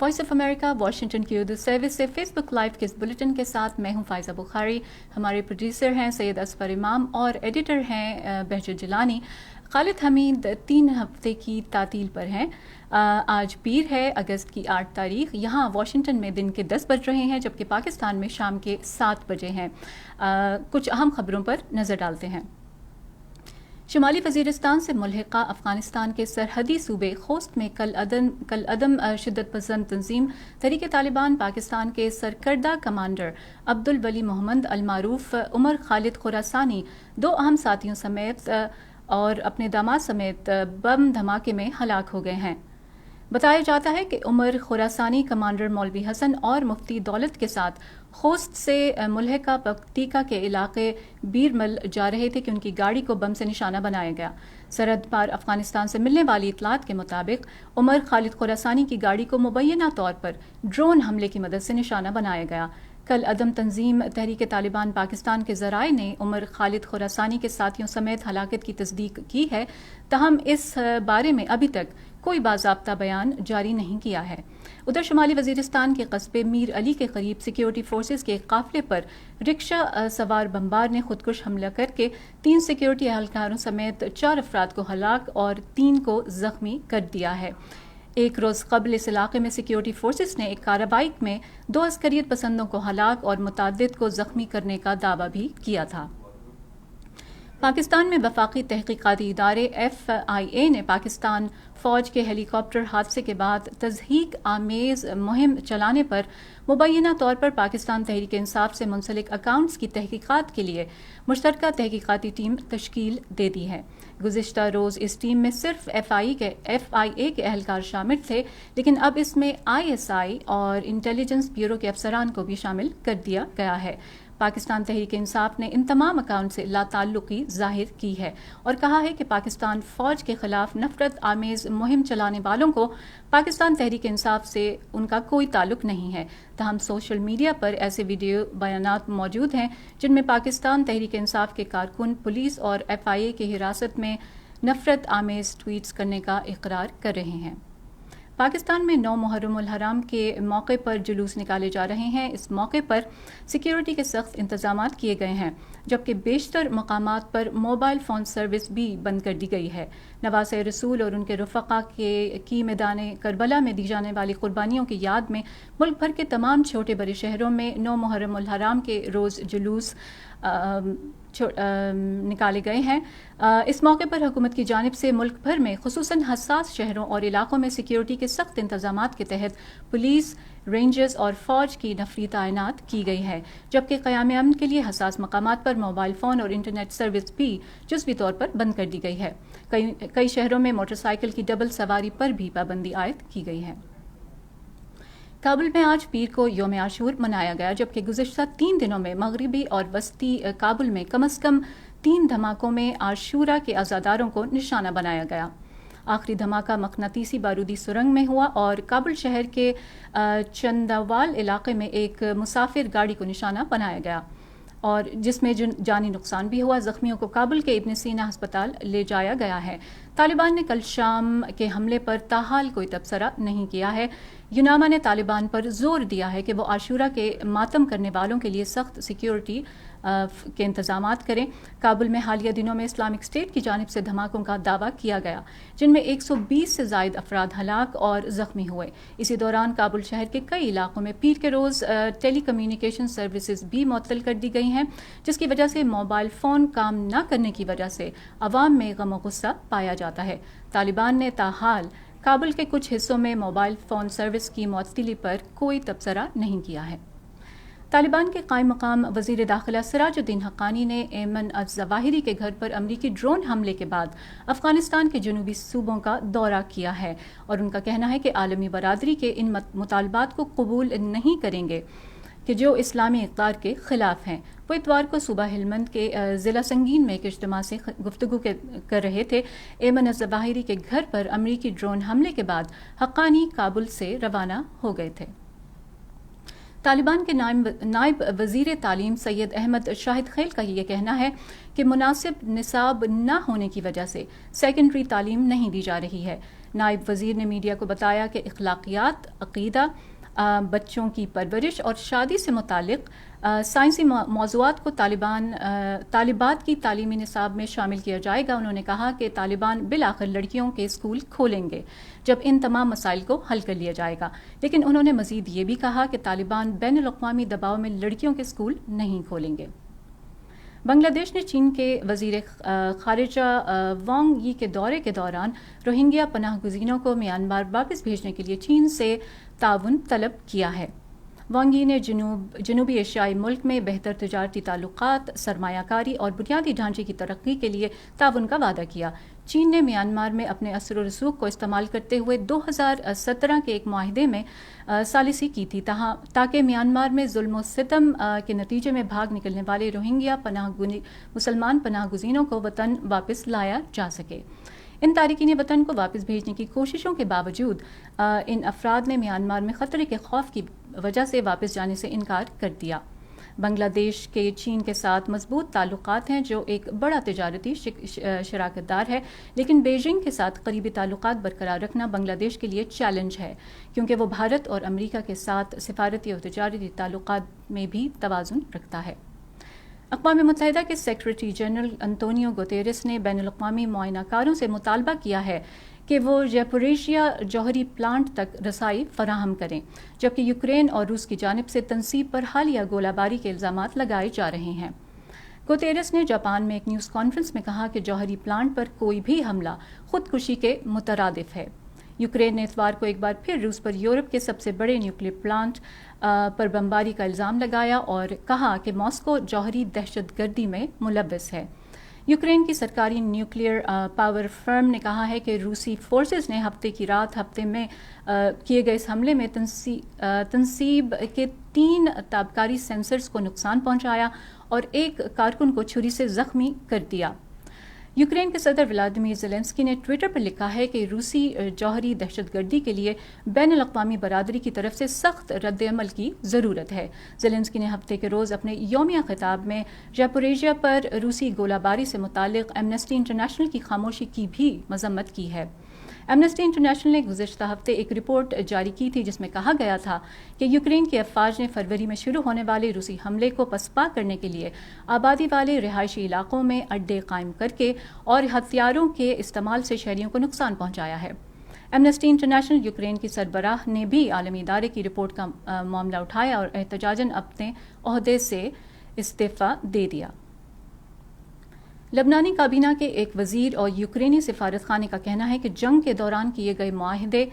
Voice of America Washington کی Urdu service سے face بک live کے اس بلیٹن کے ساتھ میں ہوں فائزہ بخاری. ہمارے پروڈیوسر ہیں سید اصفر امام اور ایڈیٹر ہیں بہجت جیلانی. خالد حمید 3 ہفتے کی تعطیل پر ہیں. آج پیر ہے، اگست کی 8 تاریخ. یہاں واشنگٹن میں دن کے 10 بج رہے ہیں جبکہ پاکستان میں شام کے 7 بجے ہیں. کچھ اہم خبروں پر نظر ڈالتے ہیں. شمالی وزیرستان سے ملحقہ افغانستان کے سرحدی صوبے خوست میں کل عدم شدت پسند تنظیم تحریک طالبان پاکستان کے سرکردہ کمانڈر عبدالولی محمد المعروف عمر خالد خراسانی 2 اہم ساتھیوں سمیت اور اپنے داماد سمیت بم دھماکے میں ہلاک ہو گئے ہیں. بتایا جاتا ہے کہ عمر خراسانی کمانڈر مولوی حسن اور مفتی دولت کے ساتھ خوست سے ملحقہ پکتیکا کے علاقے بیرمل جا رہے تھے کہ ان کی گاڑی کو بم سے نشانہ بنایا گیا. سرحد پار افغانستان سے ملنے والی اطلاعات کے مطابق عمر خالد خراسانی کی گاڑی کو مبینہ طور پر ڈرون حملے کی مدد سے نشانہ بنایا گیا. کل عدم تنظیم تحریک طالبان پاکستان کے ذرائع نے عمر خالد خراسانی کے ساتھیوں سمیت ہلاکت کی تصدیق کی ہے، تاہم اس بارے میں ابھی تک کوئی باضابطہ بیان جاری نہیں کیا ہے. ادھر شمالی وزیرستان کے قصبے میر علی کے قریب سیکیورٹی فورسز کے ایک قافلے پر رکشہ سوار بمبار نے خودکش حملہ کر کے 3 سیکیورٹی اہلکاروں سمیت 4 افراد کو ہلاک اور 3 کو زخمی کر دیا ہے. ایک روز قبل اس علاقے میں سیکیورٹی فورسز نے ایک کارروائی میں 2 عسکریت پسندوں کو ہلاک اور متعدد کو زخمی کرنے کا دعویٰ بھی کیا تھا. پاکستان میں وفاقی تحقیقاتی ادارے FIA نے پاکستان فوج کے ہیلی کاپٹر حادثے کے بعد تضحیک آمیز مہم چلانے پر مبینہ طور پر پاکستان تحریک انصاف سے منسلک اکاؤنٹس کی تحقیقات کے لیے مشترکہ تحقیقاتی ٹیم تشکیل دے دی ہے. گزشتہ روز اس ٹیم میں صرف FIA کے اہلکار شامل تھے، لیکن اب اس میں ISI اور انٹیلیجنس بیورو کے افسران کو بھی شامل کر دیا گیا ہے. پاکستان تحریک انصاف نے ان تمام اکاؤنٹ سے لا تعلقی ظاہر کی ہے اور کہا ہے کہ پاکستان فوج کے خلاف نفرت آمیز مہم چلانے والوں کو پاکستان تحریک انصاف سے ان کا کوئی تعلق نہیں ہے. تاہم سوشل میڈیا پر ایسے ویڈیو بیانات موجود ہیں جن میں پاکستان تحریک انصاف کے کارکن پولیس اور FIA کی حراست میں نفرت آمیز ٹویٹس کرنے کا اقرار کر رہے ہیں. پاکستان میں 9 محرم الحرام کے موقع پر جلوس نکالے جا رہے ہیں. اس موقع پر سیکیورٹی کے سخت انتظامات کیے گئے ہیں جبکہ بیشتر مقامات پر موبائل فون سروس بھی بند کر دی گئی ہے. نواسۂ رسول اور ان کے رفقا کی میدان کربلا میں دی جانے والی قربانیوں کی یاد میں ملک بھر کے تمام چھوٹے بڑے شہروں میں 9 محرم الحرام کے روز جلوس نکالے گئے ہیں. اس موقع پر حکومت کی جانب سے ملک بھر میں خصوصاً حساس شہروں اور علاقوں میں سیکیورٹی کے سخت انتظامات کے تحت پولیس، رینجرز اور فوج کی نفری تعینات کی گئی ہے، جبکہ قیام امن کے لیے حساس مقامات پر موبائل فون اور انٹرنیٹ سروس بھی جزوی طور پر بند کر دی گئی ہے. کئی شہروں میں موٹر سائیکل کی ڈبل سواری پر بھی پابندی عائد کی گئی ہے. کابل میں آج پیر کو یوم عاشور منایا گیا جبکہ گزشتہ 3 دنوں میں مغربی اور وسطی کابل میں کم از کم 3 دھماکوں میں عاشورہ کے عزاداروں کو نشانہ بنایا گیا. آخری دھماکہ مقناطیسی بارودی سرنگ میں ہوا اور کابل شہر کے چنداوال علاقے میں ایک مسافر گاڑی کو نشانہ بنایا گیا اور جس میں جانی نقصان بھی ہوا. زخمیوں کو کابل کے ابن سینا ہسپتال لے جایا گیا ہے. طالبان نے کل شام کے حملے پر تاحال کوئی تبصرہ نہیں کیا ہے. یوناما نے طالبان پر زور دیا ہے کہ وہ عاشورہ کے ماتم کرنے والوں کے لیے سخت سیکیورٹی کے انتظامات کریں. کابل میں حالیہ دنوں میں اسلامک اسٹیٹ کی جانب سے دھماکوں کا دعویٰ کیا گیا جن میں 120 سے زائد افراد ہلاک اور زخمی ہوئے. اسی دوران کابل شہر کے کئی علاقوں میں پیر کے روز ٹیلی کمیونیکیشن سروسز بھی معطل کر دی گئی ہیں جس کی وجہ سے موبائل فون کام نہ کرنے کی وجہ سے عوام میں غم و غصہ پایا جاتا ہے. طالبان نے تاحال کابل کے کچھ حصوں میں موبائل فون سروس کی معطلی پر کوئی تبصرہ نہیں کیا ہے. طالبان کے قائم مقام وزیر داخلہ سراج الدین حقانی نے ایمن الظواہری کے گھر پر امریکی ڈرون حملے کے بعد افغانستان کے جنوبی صوبوں کا دورہ کیا ہے اور ان کا کہنا ہے کہ عالمی برادری کے ان مطالبات کو قبول نہیں کریں گے کہ جو اسلامی اقدار کے خلاف ہیں. وہ اتوار کو صوبہ ہلمند کے ضلع سنگین میں ایک اجتماع سے گفتگو کر رہے تھے. ایمن الظواہری کے گھر پر امریکی ڈرون حملے کے بعد حقانی کابل سے روانہ ہو گئے تھے. طالبان کے نائب وزیر تعلیم سید احمد شاہد خیل کا یہ کہنا ہے کہ مناسب نصاب نہ ہونے کی وجہ سے سیکنڈری تعلیم نہیں دی جا رہی ہے۔ نائب وزیر نے میڈیا کو بتایا کہ اخلاقیات، عقیدہ، بچوں کی پرورش اور شادی سے متعلق سائنسی موضوعات کو طالبات کی تعلیمی نصاب میں شامل کیا جائے گا۔ انہوں نے کہا کہ طالبان بالآخر لڑکیوں کے اسکول کھولیں گے جب ان تمام مسائل کو حل کر لیا جائے گا، لیکن انہوں نے مزید یہ بھی کہا کہ طالبان بین الاقوامی دباؤ میں لڑکیوں کے اسکول نہیں کھولیں گے۔ بنگلہ دیش نے چین کے وزیر خارجہ وانگ یی کے دورے کے دوران روہنگیا پناہ گزینوں کو میانمار واپس بھیجنے کے لیے چین سے تعاون طلب کیا ہے۔ وانگ یی نے جنوبی ایشیائی ملک میں بہتر تجارتی تعلقات، سرمایہ کاری اور بنیادی ڈھانچے کی ترقی کے لیے تعاون کا وعدہ کیا۔ چین نے میانمار میں اپنے اثر و رسوخ کو استعمال کرتے ہوئے 2017 کے ایک معاہدے میں ثالثی کی تھی تاکہ میانمار میں ظلم و ستم کے نتیجے میں بھاگ نکلنے والے روہنگیا مسلمان پناہ گزینوں کو وطن واپس لایا جا سکے۔ ان تارکین وطن کو واپس بھیجنے کی کوششوں کے باوجود ان افراد نے میانمار میں خطرے کے خوف کی وجہ سے واپس جانے سے انکار کر دیا۔ بنگلہ دیش کے چین کے ساتھ مضبوط تعلقات ہیں جو ایک بڑا تجارتی شراکت دار ہے، لیکن بیجنگ کے ساتھ قریبی تعلقات برقرار رکھنا بنگلہ دیش کے لیے چیلنج ہے کیونکہ وہ بھارت اور امریکہ کے ساتھ سفارتی اور تجارتی تعلقات میں بھی توازن رکھتا ہے۔ اقوام متحدہ کے سیکرٹری جنرل انطونیو گوتیرس نے بین الاقوامی معائنہ کاروں سے مطالبہ کیا ہے کہ وہ زیپوریژیا جوہری پلانٹ تک رسائی فراہم کریں، جبکہ یوکرین اور روس کی جانب سے تنصیب پر حالیہ گولہ باری کے الزامات لگائے جا رہے ہیں۔ گوتیرس نے جاپان میں ایک نیوز کانفرنس میں کہا کہ جوہری پلانٹ پر کوئی بھی حملہ خودکشی کے مترادف ہے۔ یوکرین نے اتوار کو ایک بار پھر روس پر یورپ کے سب سے بڑے نیوکلیئر پلانٹ پر بمباری کا الزام لگایا اور کہا کہ ماسکو جوہری دہشت گردی میں ملوث ہے۔ یوکرین کی سرکاری نیوکلیئر پاور فرم نے کہا ہے کہ روسی فورسز نے ہفتے کی رات ہفتے میں کیے گئے اس حملے میں تنصیب کے 3 تابکاری سینسرز کو نقصان پہنچایا اور ایک کارکن کو چھری سے زخمی کر دیا۔ یوکرین کے صدر ولادیمیر زیلنسکی نے ٹویٹر پر لکھا ہے کہ روسی جوہری دہشت گردی کے لیے بین الاقوامی برادری کی طرف سے سخت رد عمل کی ضرورت ہے۔ زیلنسکی نے ہفتے کے روز اپنے یومیہ خطاب میں زیپوریژیا پر روسی گولہ باری سے متعلق ایمنسٹی انٹرنیشنل کی خاموشی کی بھی مذمت کی ہے۔ ایمنسٹی انٹرنیشنل نے گزشتہ ہفتے ایک رپورٹ جاری کی تھی جس میں کہا گیا تھا کہ یوکرین کی افواج نے فروری میں شروع ہونے والے روسی حملے کو پسپا کرنے کے لیے آبادی والے رہائشی علاقوں میں اڈے قائم کر کے اور ہتھیاروں کے استعمال سے شہریوں کو نقصان پہنچایا ہے۔ ایمنسٹی انٹرنیشنل یوکرین کی سربراہ نے بھی عالمی ادارے کی رپورٹ کا معاملہ اٹھایا اور احتجاجاً اپنے عہدے سے استعفیٰ دے دیا۔ لبنانی کابینہ کے ایک وزیر اور یوکرینی سفارت خانے کا کہنا ہے کہ جنگ کے دوران کیے گئے معاہدے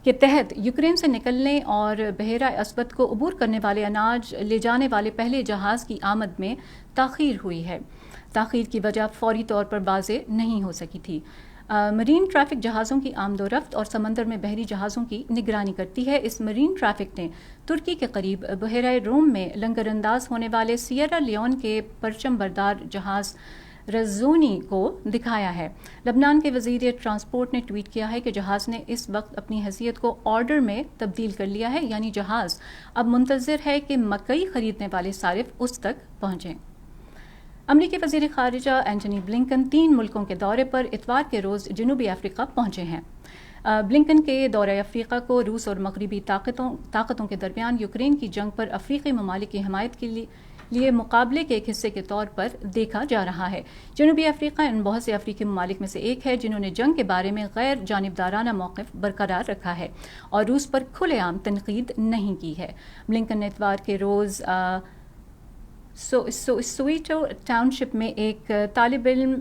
کے تحت یوکرین سے نکلنے اور بحیرہ اسود کو عبور کرنے والے اناج لے جانے والے پہلے جہاز کی آمد میں تاخیر ہوئی ہے۔ تاخیر کی وجہ فوری طور پر واضح نہیں ہو سکی تھی۔ مرین ٹریفک جہازوں کی آمد و رفت اور سمندر میں بحری جہازوں کی نگرانی کرتی ہے۔ اس مرین ٹریفک نے ترکی کے قریب بحیرہ روم میں لنگر انداز ہونے والے سیئرا لیون کے پرچم بردار جہاز رزونی کو دکھایا ہے۔ لبنان کے وزیر ٹرانسپورٹ نے ٹویٹ کیا ہے کہ جہاز نے اس وقت اپنی حیثیت کو آرڈر میں تبدیل کر لیا ہے، یعنی جہاز اب منتظر ہے کہ مکئی خریدنے والے صارف اس تک پہنچیں۔ امریکی وزیر خارجہ اینٹنی بلنکن 3 ملکوں کے دورے پر اتوار کے روز جنوبی افریقہ پہنچے ہیں۔ بلنکن کے دورہ افریقہ کو روس اور مغربی طاقتوں کے درمیان یوکرین کی جنگ پر افریقی ممالک کی حمایت کے لیے مقابلے کے ایک حصے کے طور پر دیکھا جا رہا ہے۔ جنوبی افریقہ ان بہت سے افریقی ممالک میں سے ایک ہے جنہوں نے جنگ کے بارے میں غیر جانبدارانہ موقف برقرار رکھا ہے اور روس پر کھلے عام تنقید نہیں کی ہے۔ بلنکن نے اتوار کے روز سویٹو ٹاؤن شپ میں ایک طالب علم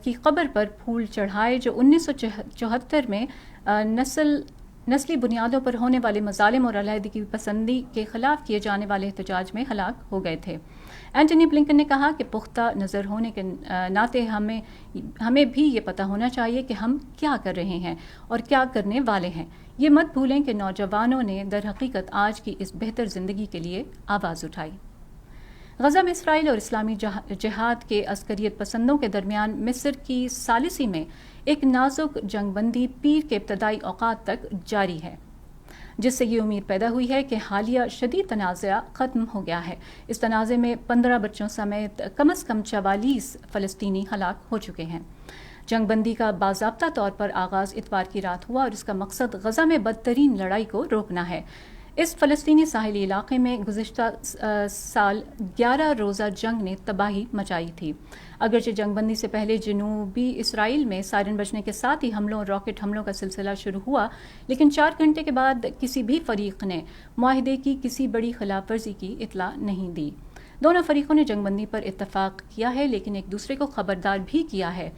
کی قبر پر پھول چڑھائے جو 1974 میں نسلی بنیادوں پر ہونے والے مظالم اور علیحدگی پسندی کے خلاف کیے جانے والے احتجاج میں ہلاک ہو گئے تھے۔ اینٹنی بلنکن نے کہا کہ پختہ نظر ہونے کے ناطے ہمیں بھی یہ پتہ ہونا چاہیے کہ ہم کیا کر رہے ہیں اور کیا کرنے والے ہیں۔ یہ مت بھولیں کہ نوجوانوں نے در حقیقت آج کی اس بہتر زندگی کے لیے آواز اٹھائی۔ غزہ میں اسرائیل اور اسلامی جہاد کے عسکریت پسندوں کے درمیان مصر کی ثالثی میں ایک نازک جنگ بندی پیر کے ابتدائی اوقات تک جاری ہے۔ جس سے یہ امید پیدا ہوئی ہے کہ حالیہ شدید تنازع ختم ہو گیا ہے۔ اس تنازع میں 15 بچوں سمیت کم از کم 44 فلسطینی ہلاک ہو چکے ہیں۔ جنگ بندی کا باضابطہ طور پر آغاز اتوار کی رات ہوا اور اس کا مقصد غزہ میں بدترین لڑائی کو روکنا ہے۔ اس فلسطینی ساحلی علاقے میں گزشتہ سال 11 روزہ جنگ نے تباہی مچائی تھی۔ اگرچہ جنگ بندی سے پہلے جنوبی اسرائیل میں سائرن بجنے کے ساتھ ہی حملوں اور راکٹ حملوں کا سلسلہ شروع ہوا، لیکن 4 گھنٹے کے بعد کسی بھی فریق نے معاہدے کی کسی بڑی خلاف ورزی کی اطلاع نہیں دی۔ دونوں فریقوں نے جنگ بندی پر اتفاق کیا ہے، لیکن ایک دوسرے کو خبردار بھی کیا ہے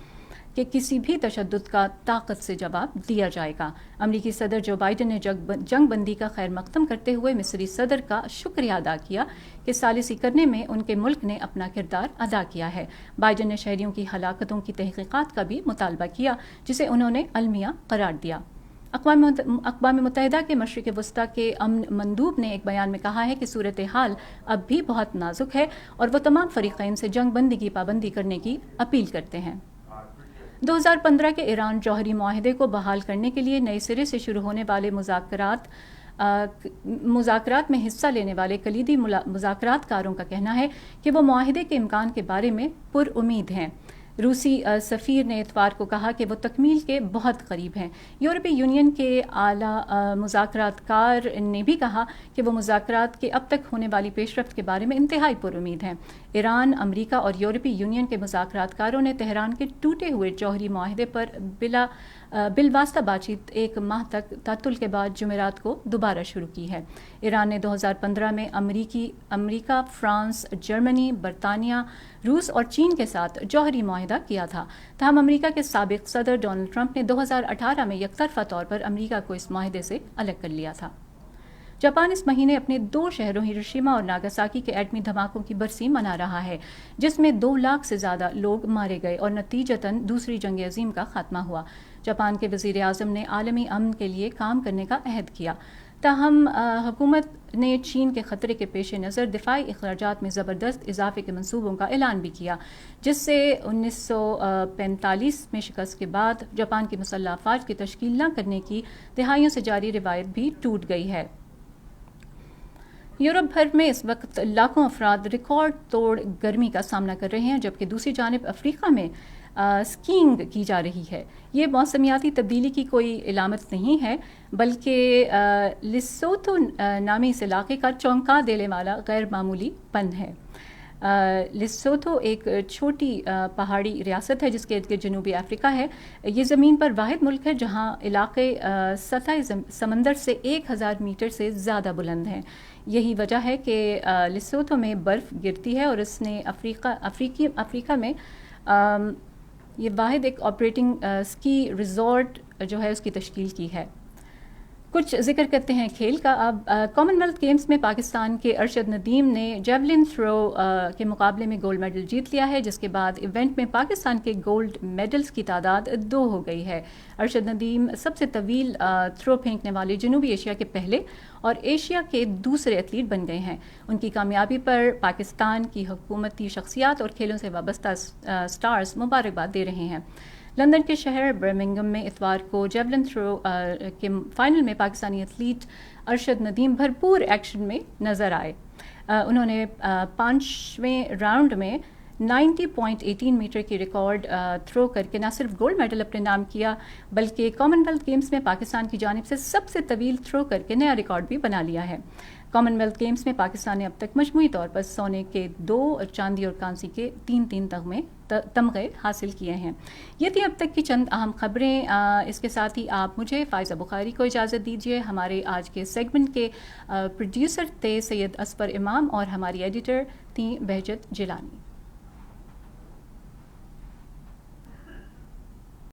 کہ کسی بھی تشدد کا طاقت سے جواب دیا جائے گا۔ امریکی صدر جو بائیڈن نے جنگ بندی کا خیر مقدم کرتے ہوئے مصری صدر کا شکریہ ادا کیا کہ ثالثی کرنے میں ان کے ملک نے اپنا کردار ادا کیا ہے۔ بائیڈن نے شہریوں کی ہلاکتوں کی تحقیقات کا بھی مطالبہ کیا، جسے انہوں نے المیہ قرار دیا۔ اقوام متحدہ کے مشرق وسطیٰ کے امن مندوب نے ایک بیان میں کہا ہے کہ صورتحال اب بھی بہت نازک ہے اور وہ تمام فریقین سے جنگ بندی کی پابندی کرنے کی اپیل کرتے ہیں۔ 2015 کے ایران جوہری معاہدے کو بحال کرنے کے لیے نئے سرے سے شروع ہونے والے مذاکرات میں حصہ لینے والے کلیدی مذاکرات کاروں کا کہنا ہے کہ وہ معاہدے کے امکان کے بارے میں پر امید ہیں۔ روسی سفیر نے اتوار کو کہا کہ وہ تکمیل کے بہت قریب ہیں۔ یورپی یونین کے اعلیٰ مذاکرات کار نے بھی کہا کہ وہ مذاکرات کے اب تک ہونے والی پیش رفت کے بارے میں انتہائی پر امید ہیں۔ ایران، امریکہ اور یورپی یونین کے مذاکرات کاروں نے تہران کے ٹوٹے ہوئے جوہری معاہدے پر بالواسطہ بات چیت 1 ماہ تک تعطل کے بعد جمعرات کو دوبارہ شروع کی ہے۔ ایران نے 2015 میں امریکہ، فرانس، جرمنی، برطانیہ، روس اور چین کے ساتھ جوہری معاہدہ کیا تھا، تاہم امریکہ کے سابق صدر ڈونلڈ ٹرمپ نے 2018 میں یک طرفہ طور پر امریکہ کو اس معاہدے سے الگ کر لیا تھا۔ جاپان اس مہینے اپنے 2 شہروں ہیروشیما اور ناگاساکی کے ایٹمی دھماکوں کی برسی منا رہا ہے، جس میں 2 لاکھ سے زیادہ لوگ مارے گئے اور نتیجتاً دوسری جنگ عظیم کا خاتمہ ہوا۔ جاپان کے وزیر اعظم نے عالمی امن کے لیے کام کرنے کا عہد کیا، تاہم حکومت نے چین کے خطرے کے پیش نظر دفاعی اخراجات میں زبردست اضافے کے منصوبوں کا اعلان بھی کیا، جس سے 1945 میں شکست کے بعد جاپان کی مسلح افواج کی تشکیل نہ کرنے کی دہائیوں سے جاری روایت بھی ٹوٹ گئی ہے۔ یورپ بھر میں اس وقت لاکھوں افراد ریکارڈ توڑ گرمی کا سامنا کر رہے ہیں، جبکہ دوسری جانب افریقہ میں اسکیئنگ کی جا رہی ہے۔ یہ موسمیاتی تبدیلی کی کوئی علامت نہیں ہے، بلکہ لیسوتھو نامی اس علاقے کا چونکا دینے والا غیر معمولی پن ہے۔ لیسوتھو ایک چھوٹی پہاڑی ریاست ہے جس کے ارد گرد جنوبی افریقہ ہے۔ یہ زمین پر واحد ملک ہے جہاں علاقے سطح سمندر سے 1000 میٹر سے زیادہ بلند ہیں۔ یہی وجہ ہے کہ لیسوتھو میں برف گرتی ہے اور اس نے افریقہ میں یہ واحد ایک آپریٹنگ اسکی ریزورٹ جو ہے اس کی تشکیل کی ہے۔ کچھ ذکر کرتے ہیں کھیل کا اب۔ کامن ویلتھ گیمز میں پاکستان کے ارشد ندیم نے جیولن تھرو کے مقابلے میں گولڈ میڈل جیت لیا ہے، جس کے بعد ایونٹ میں پاکستان کے گولڈ میڈلز کی تعداد 2 ہو گئی ہے۔ ارشد ندیم سب سے طویل تھرو پھینکنے والے جنوبی ایشیا کے پہلے اور ایشیا کے دوسرے ایتھلیٹ بن گئے ہیں۔ ان کی کامیابی پر پاکستان کی حکومتی شخصیات اور کھیلوں سے وابستہ سٹارز مبارکباد دے رہے ہیں۔ لندن کے شہر برمنگھم میں اتوار کو جیولن تھرو کے فائنل میں پاکستانی ایتھلیٹ ارشد ندیم بھرپور ایکشن میں نظر آئے۔ انہوں نے 5ویں راؤنڈ میں 90.18 میٹر کی ریکارڈ تھرو کر کے نہ صرف گولڈ میڈل اپنے نام کیا، بلکہ کامن ویلتھ گیمز میں پاکستان کی جانب سے سب سے طویل تھرو کر کے نیا ریکارڈ بھی بنا لیا ہے۔ کامن ویلتھ گیمز میں پاکستان نے اب تک مجموعی طور پر سونے کے 2 اور چاندی اور کانسی کے 3 تمغے حاصل کیے ہیں۔ یہ تھی اب تک کی چند اہم خبریں۔ اس کے ساتھ ہی آپ مجھے فائزہ بخاری کو اجازت دیجیے۔ ہمارے آج کے سیگمنٹ کے پروڈیوسر تھے سید اصفر امام اور ہماری ایڈیٹر تھیں بہجت جیلانی۔